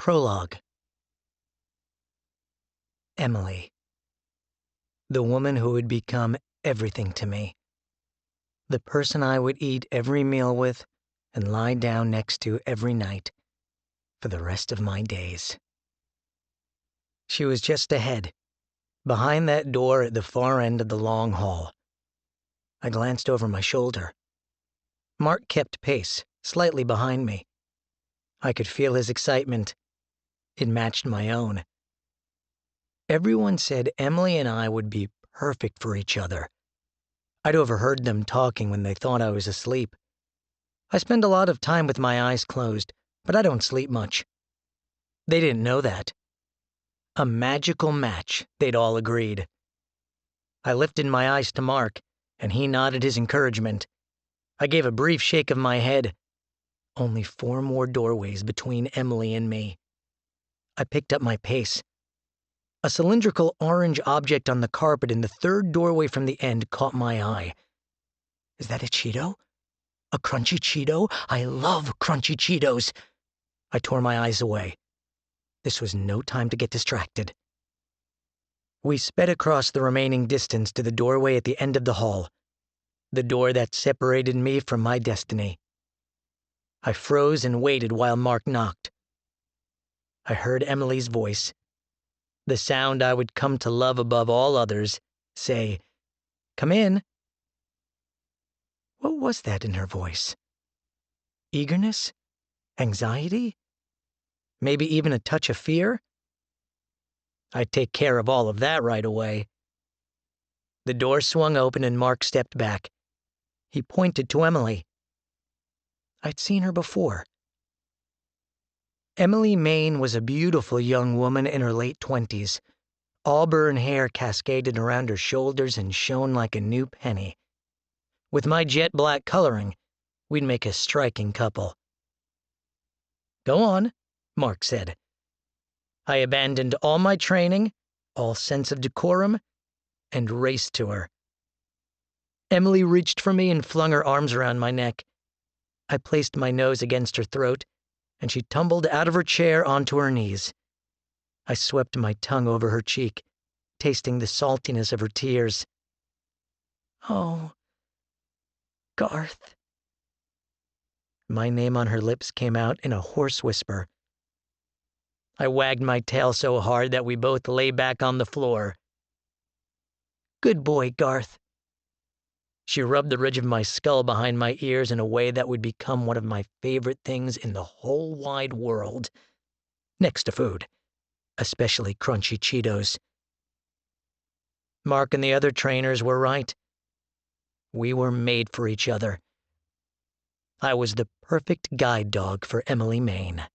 Prologue. Emily. The woman who would become everything to me. The person I would eat every meal with and lie down next to every night for the rest of my days. She was just ahead, behind that door at the far end of the long hall. I glanced over my shoulder. Mark kept pace, slightly behind me. I could feel his excitement. It matched my own. Everyone said Emily and I would be perfect for each other. I'd overheard them talking when they thought I was asleep. I spend a lot of time with my eyes closed, but I don't sleep much. They didn't know that. A magical match, they'd all agreed. I lifted my eyes to Mark, and he nodded his encouragement. I gave a brief shake of my head. Only 4 more doorways between Emily and me. I picked up my pace. A cylindrical orange object on the carpet in the 3rd doorway from the end caught my eye. Is that a Cheeto? A crunchy Cheeto? I love crunchy Cheetos. I tore my eyes away. This was no time to get distracted. We sped across the remaining distance to the doorway at the end of the hall, the door that separated me from my destiny. I froze and waited while Mark knocked. I heard Emily's voice, the sound I would come to love above all others, say, "Come in." What was that in her voice? Eagerness? Anxiety? Maybe even a touch of fear? I'd take care of all of that right away. The door swung open and Mark stepped back. He pointed to Emily. I'd seen her before. Emily Maine was a beautiful young woman in her late 20s. Auburn hair cascaded around her shoulders and shone like a new penny. With my jet black coloring, we'd make a striking couple. "Go on," Mark said. I abandoned all my training, all sense of decorum, and raced to her. Emily reached for me and flung her arms around my neck. I placed my nose against her throat, and she tumbled out of her chair onto her knees. I swept my tongue over her cheek, tasting the saltiness of her tears. "Oh, Garth." My name on her lips came out in a hoarse whisper. I wagged my tail so hard that we both lay back on the floor. "Good boy, Garth." She rubbed the ridge of my skull behind my ears in a way that would become one of my favorite things in the whole wide world. Next to food, especially crunchy Cheetos. Mark and the other trainers were right. We were made for each other. I was the perfect guide dog for Emily Maine.